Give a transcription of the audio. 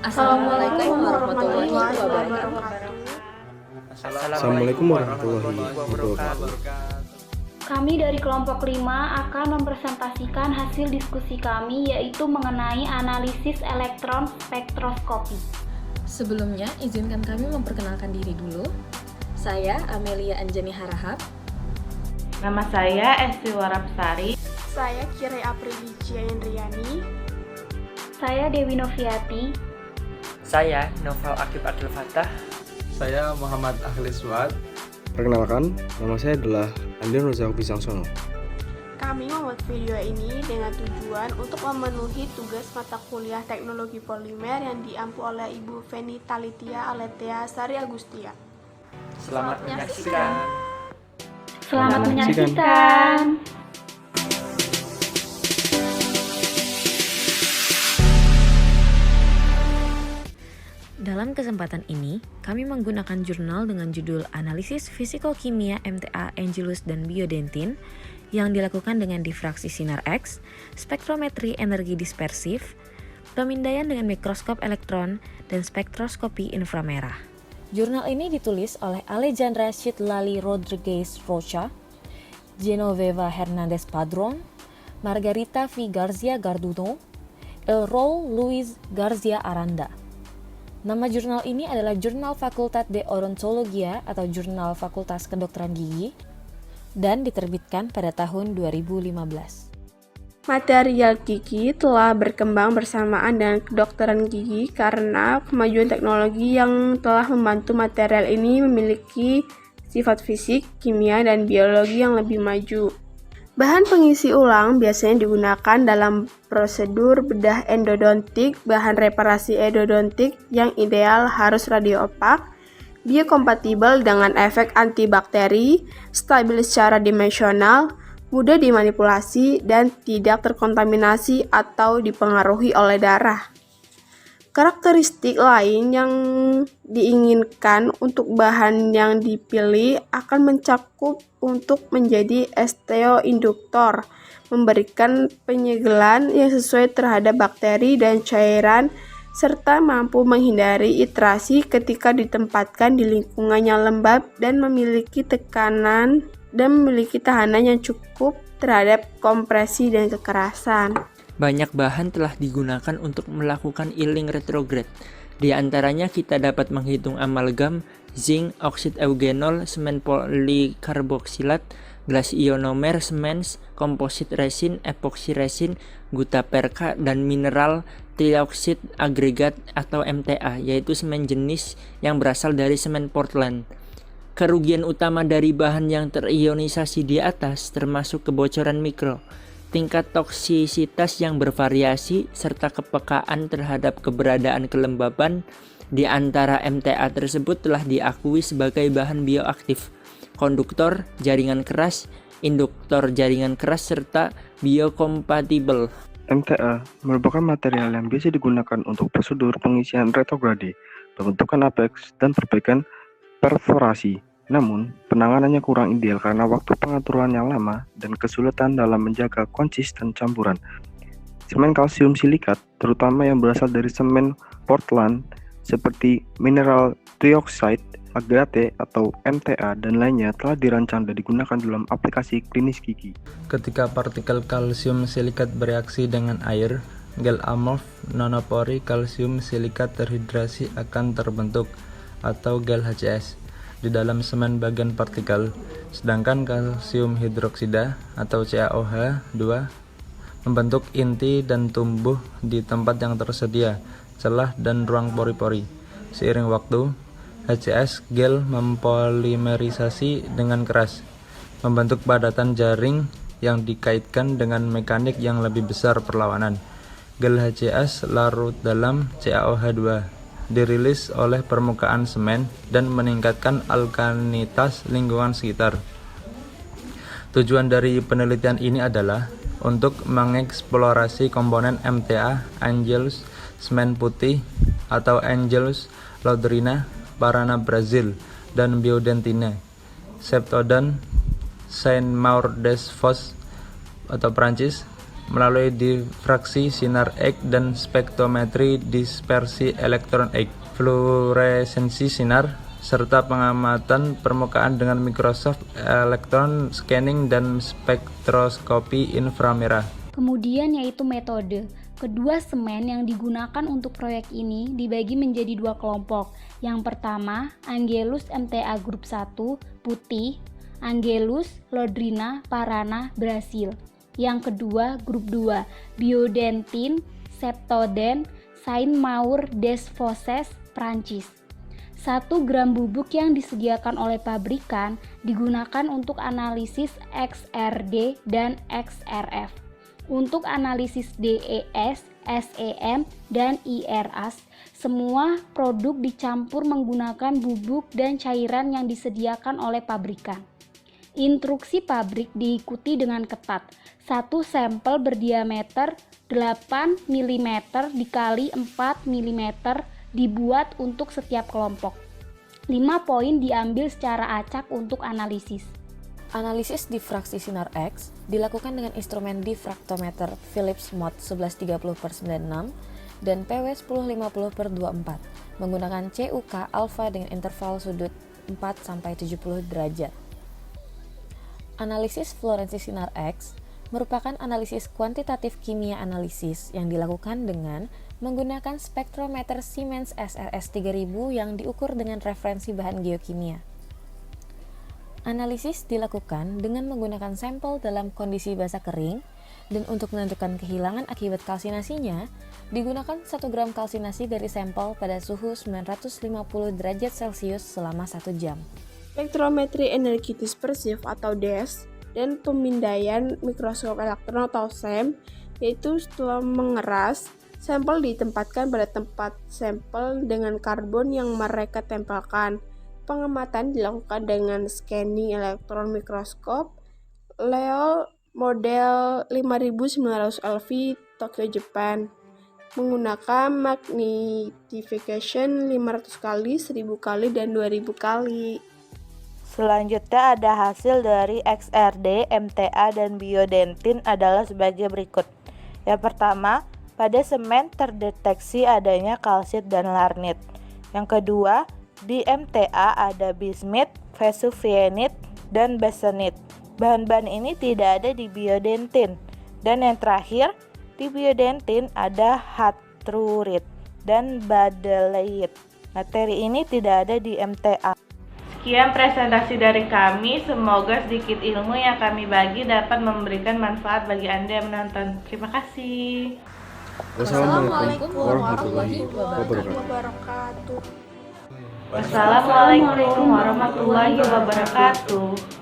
Assalamualaikum warahmatullahi wabarakatuh. Assalamualaikum warahmatullahi wabarakatuh. Kami dari kelompok 5 akan mempresentasikan hasil diskusi kami, yaitu mengenai analisis elektron spektroskopi. Sebelumnya, izinkan kami memperkenalkan diri dulu. Saya Amelia Anjani Harahap. Nama saya Esti Warapsari. Saya Kire Aprilicia Indriani. Saya Dewi Noviati. Saya Noval Akib Akil Fatah. Saya Muhammad Akhlis Suad. Perkenalkan, nama saya adalah Andrian Rozak Bisangsono. Kami membuat video ini dengan tujuan untuk memenuhi tugas mata kuliah Teknologi Polimer yang diampu oleh Ibu Feni Talitia Aletea Sari Agustia. Selamat menyaksikan. Selamat menyaksikan. Dalam kesempatan ini, kami menggunakan jurnal dengan judul Analisis Fisiko-Kimia MTA Angelus dan Biodentin yang dilakukan dengan difraksi sinar X, spektrometri energi dispersif, pemindaian dengan mikroskop elektron, dan spektroskopi inframerah. Jurnal ini ditulis oleh Alejandra Citlali Rodriguez Rocha, Genoveva Hernandez Padron, Margarita V. García Garduno, Elrol Luis García Aranda. Nama jurnal ini adalah Jurnal Fakultas de Odontologia atau Jurnal Fakultas Kedokteran Gigi dan diterbitkan pada tahun 2015. Material gigi telah berkembang bersamaan dengan kedokteran gigi karena kemajuan teknologi yang telah membantu material ini memiliki sifat fisik, kimia, dan biologi yang lebih maju. Bahan pengisi ulang biasanya digunakan dalam prosedur bedah endodontik. Bahan reparasi endodontik yang ideal harus radio opak, biokompatibel dengan efek antibakteri, stabil secara dimensional, mudah dimanipulasi, dan tidak terkontaminasi atau dipengaruhi oleh darah. Karakteristik lain yang diinginkan untuk bahan yang dipilih akan mencakup untuk menjadi osteoinduktor, memberikan penyegelan yang sesuai terhadap bakteri dan cairan, serta mampu menghindari iterasi ketika ditempatkan di lingkungan yang lembab dan memiliki tekanan dan memiliki tahanan yang cukup terhadap kompresi dan kekerasan. Banyak bahan telah digunakan untuk melakukan healing retrograde. Di antaranya kita dapat menghitung amalgam, zinc, oksid eugenol, semen polikarboksilat, gelas ionomer, semens, komposit resin, epoksi resin, gutaperka, dan mineral trioksid agregat atau MTA, yaitu semen jenis yang berasal dari semen Portland. Kerugian utama dari bahan yang terionisasi di atas termasuk kebocoran mikro, tingkat toksisitas yang bervariasi, serta kepekaan terhadap keberadaan kelembaban di antara MTA tersebut telah diakui sebagai bahan bioaktif, konduktor jaringan keras, induktor jaringan keras, serta biokompatibel. MTA merupakan material yang biasa digunakan untuk prosedur pengisian retrograde, pembentukan apex, dan perbaikan perforasi. Namun, penanganannya kurang ideal karena waktu pengaturan yang lama dan kesulitan dalam menjaga konsisten campuran. Semen kalsium silikat, terutama yang berasal dari semen Portland, seperti mineral trioxide agrate atau MTA dan lainnya telah dirancang dan digunakan dalam aplikasi klinis gigi. Ketika partikel kalsium silikat bereaksi dengan air, gel amorf nonopori kalsium silikat terhidrasi akan terbentuk atau gel HCS di dalam semen bagian partikel, sedangkan kalsium hidroksida atau CaOH2 membentuk inti dan tumbuh di tempat yang tersedia, celah dan ruang pori-pori. Seiring waktu, HCS gel mempolimerisasi dengan keras, membentuk padatan jaring yang dikaitkan dengan mekanik yang lebih besar perlawanan. Gel HCS larut dalam CaOH2 dirilis oleh permukaan semen dan meningkatkan alkalinitas lingkungan sekitar. Tujuan dari penelitian ini adalah untuk mengeksplorasi komponen MTA Angelus semen putih atau Angelus lodrina Parana Brazil dan Biodentina Septodon Saint-Maur des Fos atau Prancis melalui difraksi sinar X dan spektrometri dispersi elektron X, fluoresensi sinar, serta pengamatan permukaan dengan Microsoft Electron Scanning dan spektroskopi inframerah. Kemudian yaitu metode. Kedua semen yang digunakan untuk proyek ini dibagi menjadi dua kelompok. Yang pertama, Angelus MTA Grup 1, putih, Angelus, Lodrina, Parana, Brasil. Yang kedua, Grup 2, Biodentin, Septoden, Saint-Maur des Fosses, Prancis. 1 gram bubuk yang disediakan oleh pabrikan digunakan untuk analisis XRD dan XRF. Untuk analisis DES, SEM, dan IRAS, semua produk dicampur menggunakan bubuk dan cairan yang disediakan oleh pabrikan. Instruksi pabrik diikuti dengan ketat. 1 sampel berdiameter 8 mm dikali 4 mm dibuat untuk setiap kelompok. 5 poin diambil secara acak untuk analisis. Analisis difraksi sinar X dilakukan dengan instrumen difraktometer Philips Mott 1130/96 dan PW 1050/24 menggunakan CUK alfa dengan interval sudut 4-70 derajat. Analisis fluorensi sinar X merupakan analisis kuantitatif kimia analisis yang dilakukan dengan menggunakan spektrometer Siemens SRS 3000 yang diukur dengan referensi bahan geokimia. Analisis dilakukan dengan menggunakan sampel dalam kondisi basah kering, dan untuk menentukan kehilangan akibat kalsinasinya, digunakan 1 gram kalsinasi dari sampel pada suhu 950 derajat Celcius selama 1 jam. Spektrometri energi dispersif atau DES dan pemindaian mikroskop elektron atau SEM, yaitu setelah mengeras, sampel ditempatkan pada tempat sampel dengan karbon yang mereka tempelkan. Pengamatan dilakukan dengan scanning elektron mikroskop Leo model 5900 LV Tokyo, Jepang, menggunakan magnification 500 kali, 1000 kali, dan 2000 kali. Selanjutnya ada hasil dari XRD, MTA, dan biodentin adalah sebagai berikut. Yang pertama, pada semen terdeteksi adanya kalsit dan larnit. Yang kedua, di MTA ada bismit, vesuvianit, dan basanit. Bahan-bahan ini tidak ada di biodentin. Dan yang terakhir, di biodentin ada hatrurit dan badaleit. Materi ini tidak ada di MTA. Sekian presentasi dari kami. Semoga sedikit ilmu yang kami bagi dapat memberikan manfaat bagi Anda yang menonton. Terima kasih. Wassalamualaikum warahmatullahi wabarakatuh. Wassalamualaikum warahmatullahi wabarakatuh.